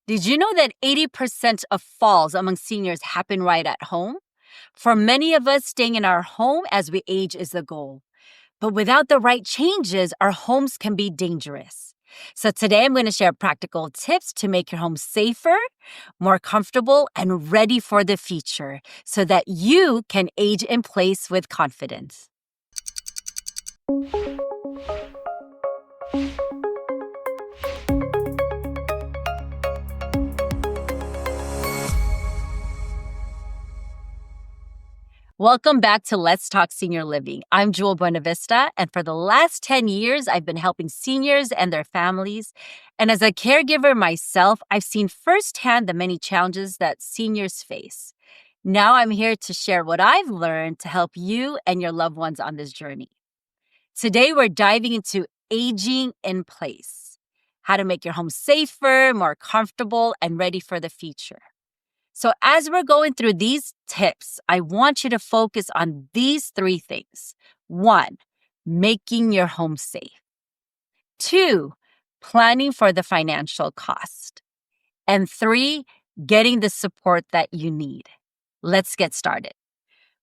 Did you know that 80% of falls among seniors happen right at home? For many of us, staying in our home as we age is the goal. But without the right changes, our homes can be dangerous. So today I'm going to share practical tips to make your home safer, more comfortable, and ready for the future so that you can age in place with confidence. Welcome back to Let's Talk Senior Living. I'm Jewell Buenavista, and for the last 10 years, I've been helping seniors and their families. And as a caregiver myself, I've seen firsthand the many challenges that seniors face. Now I'm here to share what I've learned to help you and your loved ones on this journey. Today, we're diving into aging in place, how to make your home safer, more comfortable, and ready for the future. So as we're going through these tips, I want you to focus on these three things. 1, making your home safe. 2, planning for the financial cost. And 3, getting the support that you need. Let's get started.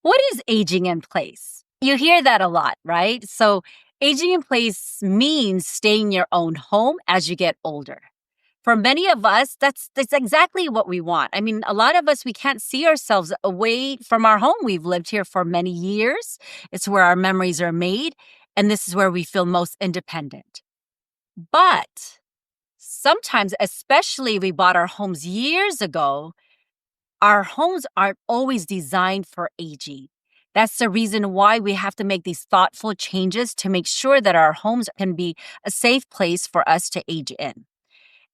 What is aging in place? You hear that a lot, right? So aging in place means staying in your own home as you get older. For many of us, that's exactly what we want. I mean, a lot of us, we can't see ourselves away from our home. We've lived here for many years. It's where our memories are made, and this is where we feel most independent. But sometimes, especially if we bought our homes years ago, our homes aren't always designed for aging. That's the reason why we have to make these thoughtful changes to make sure that our homes can be a safe place for us to age in.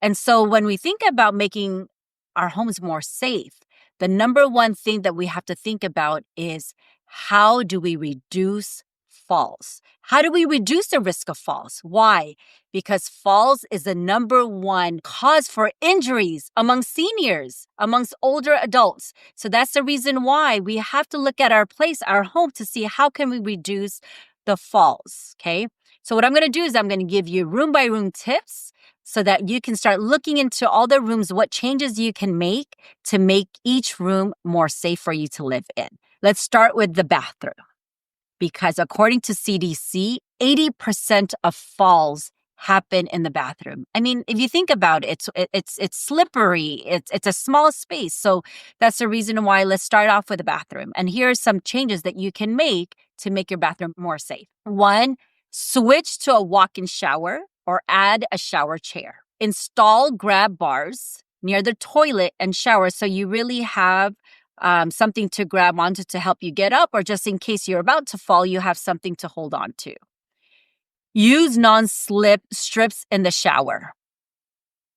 And so when we think about making our homes more safe, the number one thing that we have to think about is how do we reduce falls? How do we reduce the risk of falls? Why? Because falls is the number one cause for injuries among seniors, amongst older adults. So that's the reason why we have to look at our place, our home, to see how can we reduce the falls, okay? So what I'm going to do is I'm going to give you room by room tips so that you can start looking into all the rooms, what changes you can make to make each room more safe for you to live in. Let's start with the bathroom. Because according to CDC, 80% of falls happen in the bathroom. I mean, if you think about it, it's slippery. It's a small space. So that's the reason why let's start off with the bathroom. And here are some changes that you can make to make your bathroom more safe. 1, switch to a walk-in shower or add a shower chair. Install grab bars near the toilet and shower so you really have something to grab onto to help you get up, or just in case you're about to fall, you have something to hold on to. Use non-slip strips in the shower.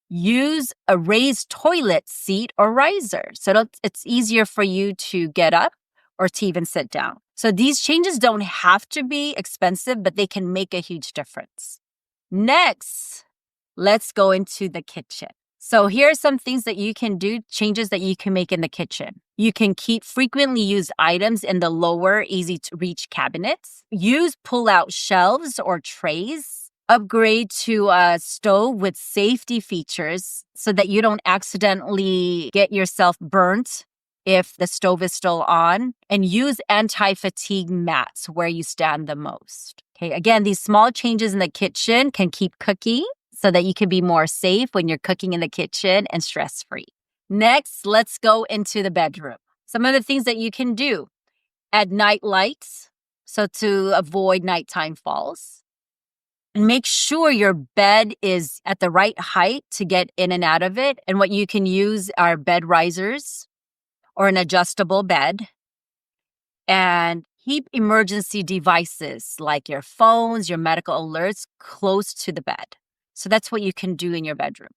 Use a raised toilet seat or riser so it's easier for you to get up or to even sit down. So these changes don't have to be expensive, but they can make a huge difference. Next, let's go into the kitchen. So here are some things that you can do, changes that you can make in the kitchen. You can keep frequently used items in the lower, easy-to-reach cabinets. Use pull-out shelves or trays. Upgrade to a stove with safety features so that you don't accidentally get yourself burnt if the stove is still on. And use anti-fatigue mats where you stand the most. Okay, again, these small changes in the kitchen can keep cooking so that you can be more safe when you're cooking in the kitchen and stress-free. Next, let's go into the bedroom. Some of the things that you can do. Add night lights, so to avoid nighttime falls. And make sure your bed is at the right height to get in and out of it. And what you can use are bed risers or an adjustable bed. And keep emergency devices like your phones, your medical alerts close to the bed. So that's what you can do in your bedroom.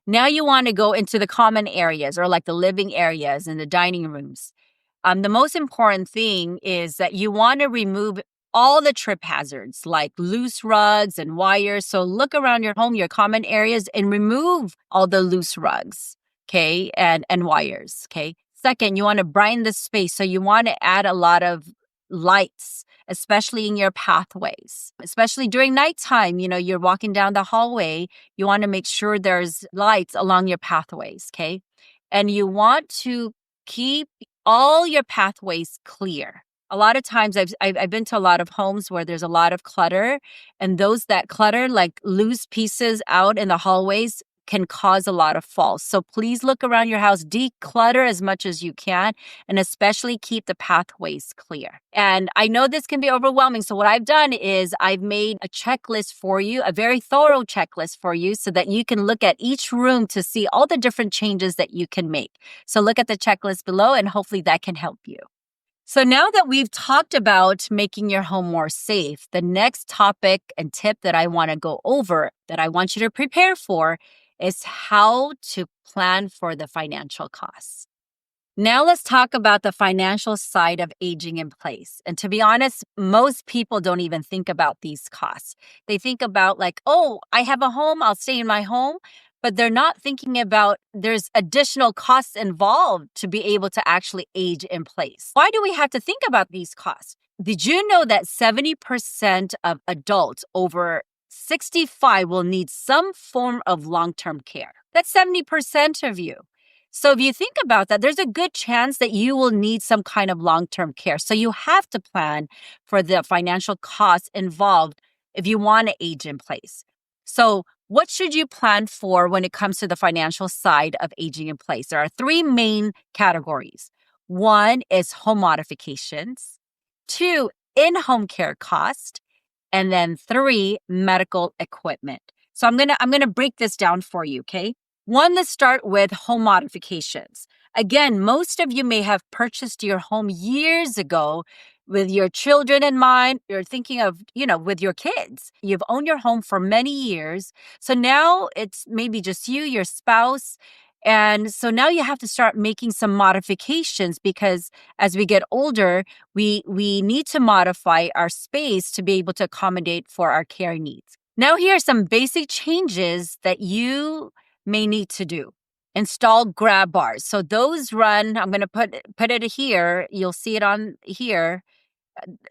Now you want to go into the common areas or like the living areas and the dining rooms. The most important thing is that you want to remove all the trip hazards like loose rugs and wires. So look around your home, your common areas, and remove all the loose rugs, okay, and wires, okay? Second, you want to brighten the space. So you want to add a lot of lights especially in your pathways. Especially during nighttime, you're walking down the hallway, you want to make sure there's lights along your pathways, okay? And you want to keep all your pathways clear. A lot of times I've been to a lot of homes where there's a lot of clutter, and that clutter, like loose pieces out in the hallways, can cause a lot of falls. So please look around your house, declutter as much as you can, and especially keep the pathways clear. And I know this can be overwhelming. So what I've done is I've made a checklist for you, a very thorough checklist for you, so that you can look at each room to see all the different changes that you can make. So look at the checklist below, and hopefully that can help you. So now that we've talked about making your home more safe, the next topic and tip that I want to go over, that I want you to prepare for, is how to plan for the financial costs. Now let's talk about the financial side of aging in place. And to be honest, most people don't even think about these costs. They think about like, oh, I have a home, I'll stay in my home. But they're not thinking about there's additional costs involved to be able to actually age in place. Why do we have to think about these costs? Did you know that 70% of adults over 65 will need some form of long-term care? That's 70% of you. So if you think about that, there's a good chance that you will need some kind of long-term care. So you have to plan for the financial costs involved if you want to age in place. So what should you plan for when it comes to the financial side of aging in place? There are three main categories. One is home modifications, two, in-home care cost, and then three, medical equipment. So I'm gonna break this down for you, okay? One, let's start with home modifications. Again, most of you may have purchased your home years ago with your children in mind. You're thinking of, with your kids. You've owned your home for many years. So now it's maybe just you, your spouse. And so now you have to start making some modifications because as we get older, we need to modify our space to be able to accommodate for our care needs. Now, here are some basic changes that you may need to do. Install grab bars. So those run, I'm going to put it here. You'll see it on here.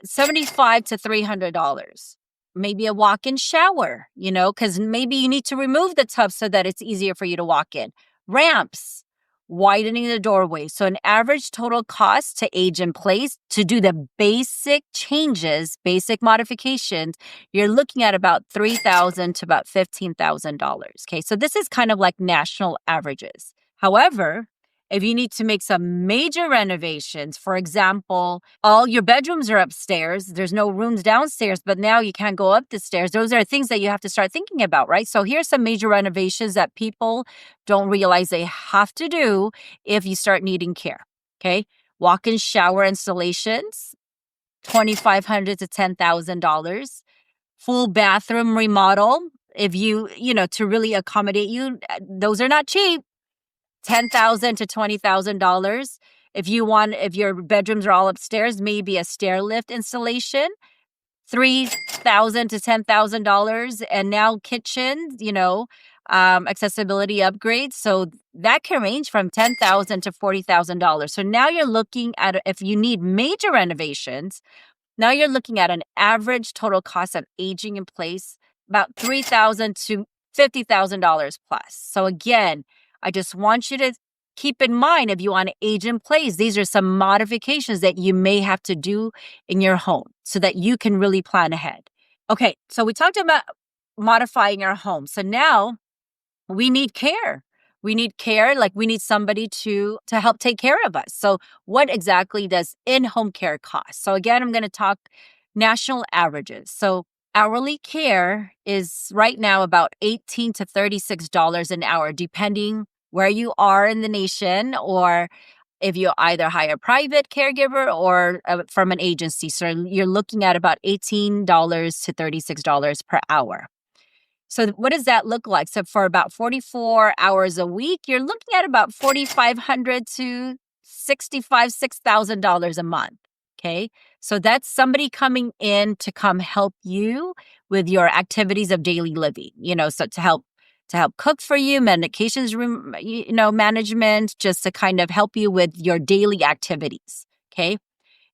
$75 to $300. Maybe a walk-in shower, because maybe you need to remove the tub so that it's easier for you to walk in. Ramps, widening the doorway. So an average total cost to age in place to do the basic changes, basic modifications, you're looking at about $3,000 to about $15,000. Okay, so this is kind of like national averages. However, if you need to make some major renovations, for example, all your bedrooms are upstairs, there's no rooms downstairs, but now you can't go up the stairs. Those are things that you have to start thinking about, right? So here's some major renovations that people don't realize they have to do if you start needing care, okay? Walk-in shower installations, $2,500 to $10,000. Full bathroom remodel, if to really accommodate you, those are not cheap. $10,000 to $20,000. If your bedrooms are all upstairs, maybe a stair lift installation, $3,000 to $10,000. And now kitchens, accessibility upgrades. So that can range from $10,000 to $40,000. So now you're looking at, if you need major renovations, now you're looking at an average total cost of aging in place, about $3,000 to $50,000 plus. So again, I just want you to keep in mind, if you want to age in place, these are some modifications that you may have to do in your home so that you can really plan ahead. Okay, so we talked about modifying our home. So now we need care. We need care, like we need somebody to help take care of us. So what exactly does in-home care cost? So again, I'm going to talk national averages. So hourly care is right now about $18 to $36 an hour, depending where you are in the nation, or if you either hire a private caregiver or from an agency. So you're looking at about $18 to $36 per hour. So what does that look like? So for about 44 hours a week, you're looking at about $4,500 to $6,000 a month. Okay, so that's somebody coming in to come help you with your activities of daily living. So to help cook for you, medications, management, just to kind of help you with your daily activities. Okay,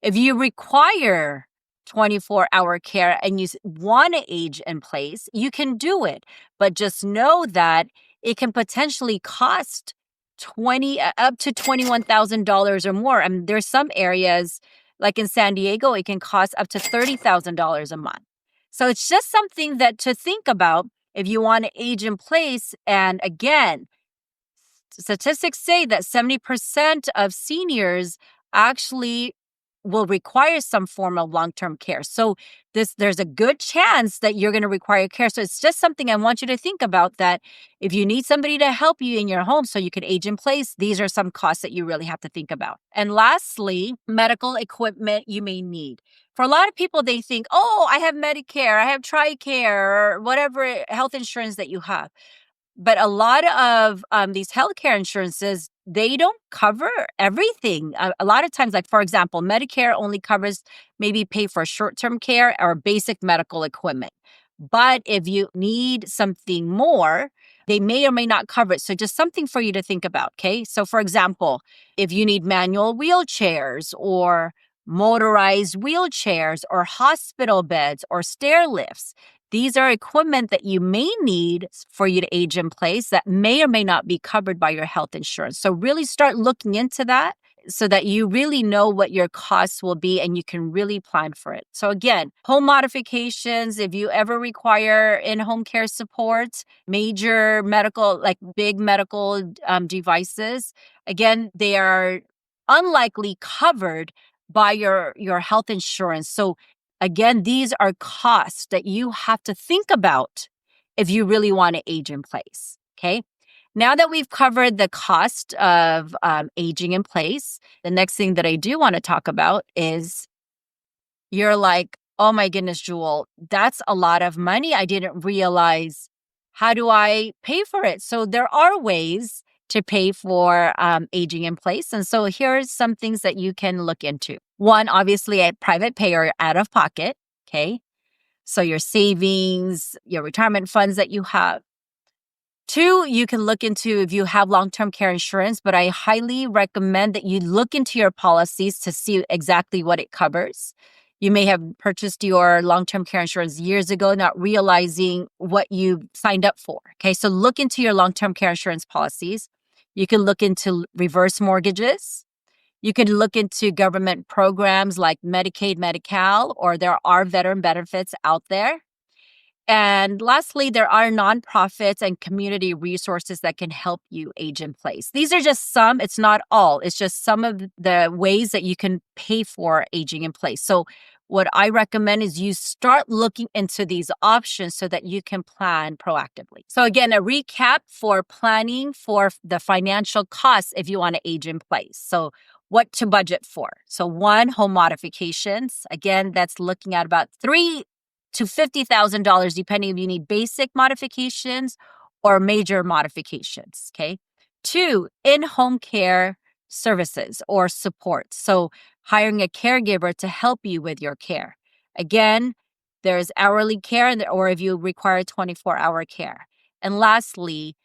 if you require 24-hour care and you want to age in place, you can do it. But just know that it can potentially cost up to $21,000 or more. I mean, there's some areas like in San Diego, it can cost up to $30,000 a month. So it's just something that to think about if you want to age in place. And again, statistics say that 70% of seniors actually will require some form of long-term care. So there's a good chance that you're going to require care. So it's just something I want you to think about, that if you need somebody to help you in your home so you can age in place, these are some costs that you really have to think about. And lastly, medical equipment you may need. For a lot of people, they think, oh, I have Medicare, I have TRICARE, or whatever health insurance that you have. But a lot of these healthcare insurances, they don't cover everything. A lot of times, like for example, Medicare only covers maybe pay for short-term care or basic medical equipment. But if you need something more, they may or may not cover it. So just something for you to think about, okay? So for example, if you need manual wheelchairs or motorized wheelchairs or hospital beds or stair lifts, these are equipment that you may need for you to age in place that may or may not be covered by your health insurance. So really start looking into that so that you really know what your costs will be and you can really plan for it. So again, home modifications, if you ever require in-home care support, major medical, like big medical devices, again, they are unlikely covered by your health insurance. So again, these are costs that you have to think about if you really want to age in place, okay? Now that we've covered the cost of aging in place, the next thing that I do want to talk about is you're like, oh my goodness, Jewell, that's a lot of money. I didn't realize. How do I pay for it? So there are ways to pay for aging in place. And so here's some things that you can look into. One, obviously a private pay or out of pocket, okay? So your savings, your retirement funds that you have. Two, you can look into if you have long-term care insurance, but I highly recommend that you look into your policies to see exactly what it covers. You may have purchased your long-term care insurance years ago, not realizing what you signed up for. Okay, so look into your long-term care insurance policies. You can look into reverse mortgages. You can look into government programs like Medicaid, Medi-Cal, or there are veteran benefits out there. And lastly, there are nonprofits and community resources that can help you age in place. These are just some, it's not all. It's just some of the ways that you can pay for aging in place. So what I recommend is you start looking into these options so that you can plan proactively. So again, a recap for planning for the financial costs if you want to age in place. So what to budget for. So one, home modifications. Again, that's looking at about $3,000 to $50,000, depending if you need basic modifications or major modifications, okay? Two, in-home care services or support. So hiring a caregiver to help you with your care. Again, there's hourly care or if you require 24-hour care. And lastly,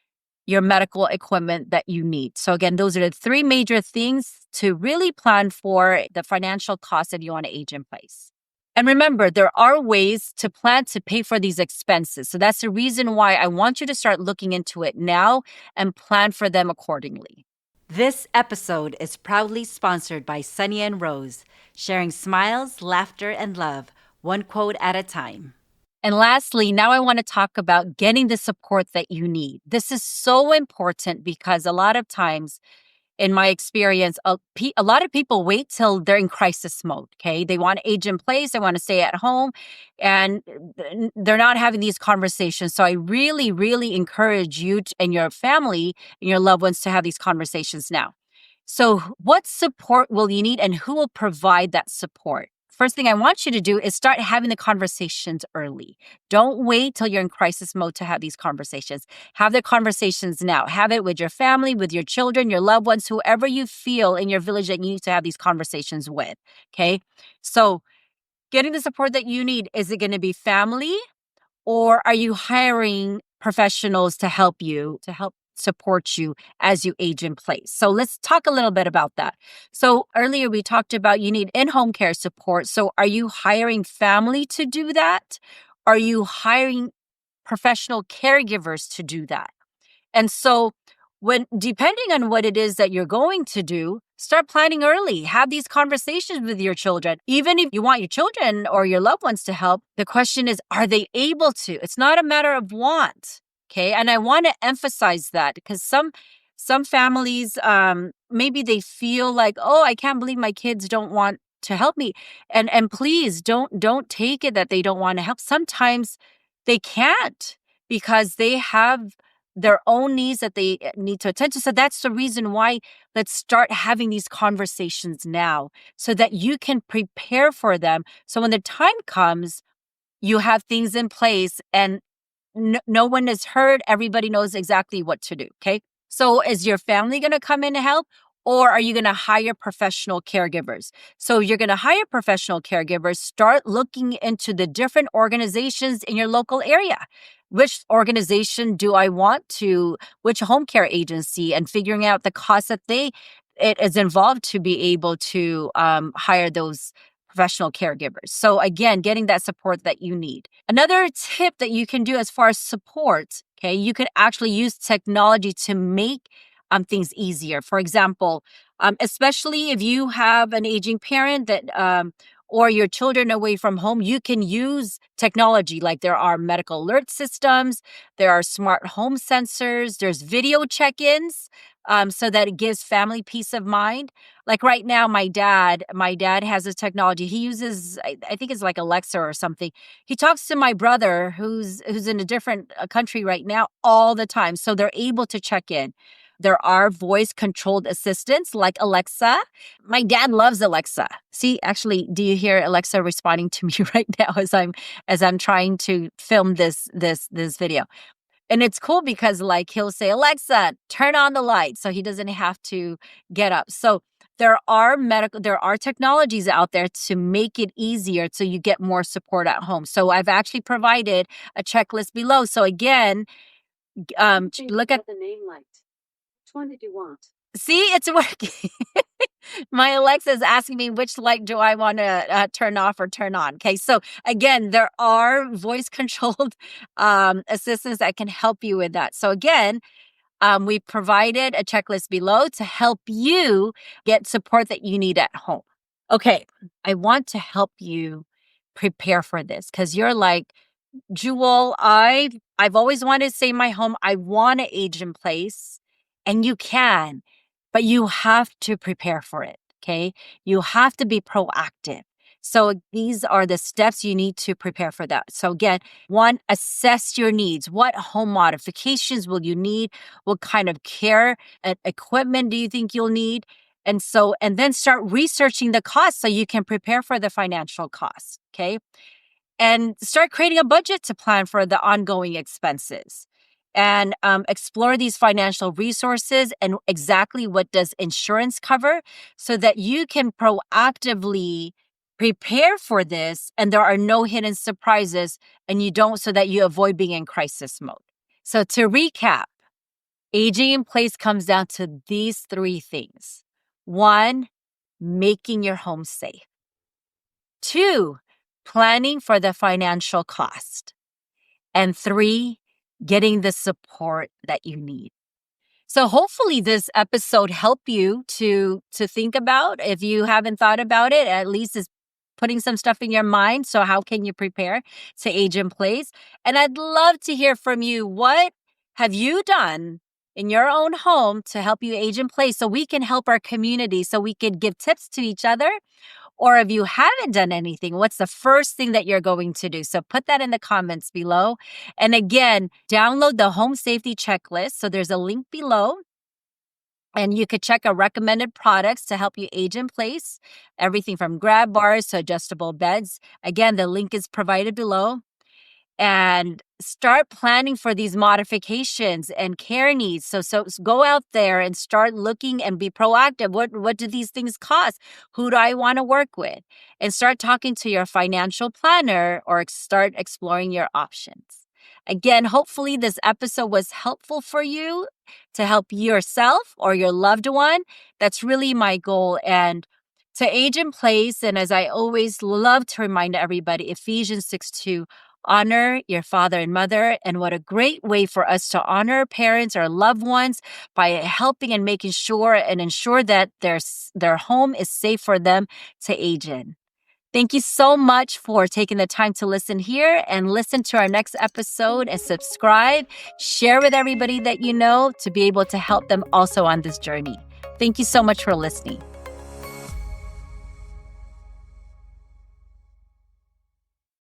your medical equipment that you need. So again, those are the three major things to really plan for the financial costs if you want to age in place. And remember, there are ways to plan to pay for these expenses. So that's the reason why I want you to start looking into it now and plan for them accordingly. This episode is proudly sponsored by Sunny and Rose, sharing smiles, laughter, and love, one quote at a time. And lastly, now I want to talk about getting the support that you need. This is so important because a lot of times, in my experience, a lot of people wait till they're in crisis mode, okay? They want to age in place, they want to stay at home, and they're not having these conversations. So I really, really encourage you and your family and your loved ones to have these conversations now. So what support will you need and who will provide that support? First thing I want you to do is start having the conversations early. Don't wait till you're in crisis mode to have these conversations. Have the conversations now. Have it with your family, with your children, your loved ones, whoever you feel in your village that you need to have these conversations with, okay? So getting the support that you need, is it going to be family or are you hiring professionals to help you, support you as you age in place. So let's talk a little bit about that. So earlier we talked about you need in-home care support. So are you hiring family to do that? Are you hiring professional caregivers to do that? And so when depending on what it is that you're going to do, start planning early. Have these conversations with your children. Even if you want your children or your loved ones to help, the question is, are they able to? It's not a matter of want. Okay. And I want to emphasize that because some families maybe they feel like, oh, I can't believe my kids don't want to help me. And please don't take it that they don't want to help. Sometimes they can't because they have their own needs that they need to attend to. So that's the reason why let's start having these conversations now so that you can prepare for them. So when the time comes, you have things in place and no one is hurt. Everybody knows exactly what to do. Okay. So is your family going to come in and help? Or are you going to hire professional caregivers? So you're going to hire professional caregivers, start looking into the different organizations in your local area. Which organization do I want to, which home care agency, and figuring out the cost that it is involved to be able to hire those professional caregivers. So again, getting that support that you need. Another tip that you can do as far as support, okay, you can actually use technology to make things easier. For example, especially if you have an aging parent that or your children away from home, you can use technology. Like there are medical alert systems, there are smart home sensors, there's video check-ins, so that it gives family peace of mind. Like right now, my dad has a technology. He uses, I think it's like Alexa or something. He talks to my brother who's in a different country right now all the time. So they're able to check in. There are voice controlled assistants like Alexa. My dad loves Alexa. See, actually, do you hear Alexa responding to me right now as I'm trying to film this video? And it's cool because like he'll say, Alexa, turn on the light. So he doesn't have to get up. So there are technologies out there to make it easier so you get more support at home. So I've actually provided a checklist below. So again, look at the name light. Which one did you want? See, it's working. My Alexa is asking me which light do I want to turn off or turn on. Okay, so again, there are voice controlled assistants that can help you with that. So again, we provided a checklist below to help you get support that you need at home. Okay, I want to help you prepare for this because you're like, Jewel, I've always wanted to stay in my home. I want to age in place, and you can, but you have to prepare for it. Okay, you have to be proactive. So these are the steps you need to prepare for that. So again, one, assess your needs. What home modifications will you need? What kind of care and equipment do you think you'll need? And then start researching the costs so you can prepare for the financial costs. Okay, and start creating a budget to plan for the ongoing expenses and explore these financial resources and exactly what does insurance cover so that you can proactively prepare for this and there are no hidden surprises and you don't so that you avoid being in crisis mode. So to recap, aging in place comes down to these three things. One, making your home safe. Two, planning for the financial cost. And three, getting the support that you need. So hopefully this episode helped you to think about. If you haven't thought about it, at least it's putting some stuff in your mind. So how can you prepare to age in place? And I'd love to hear from you. What have you done in your own home to help you age in place so we can help our community, so we can give tips to each other? Or if you haven't done anything, what's the first thing that you're going to do? So put that in the comments below. And again, download the home safety checklist. So there's a link below. And you could check our recommended products to help you age in place. Everything from grab bars to adjustable beds. Again, the link is provided below. And start planning for these modifications and care needs. So go out there and start looking and be proactive. What do these things cost? Who do I want to work with? And start talking to your financial planner or start exploring your options. Again, hopefully this episode was helpful for you to help yourself or your loved one. That's really my goal. And to age in place, and as I always love to remind everybody, Ephesians 6:2, honor your father and mother. And what a great way for us to honor parents or loved ones by helping and making sure and ensure that their home is safe for them to age in. Thank you so much for taking the time to listen here, and listen to our next episode and subscribe. Share with everybody that you know to be able to help them also on this journey. Thank you so much for listening.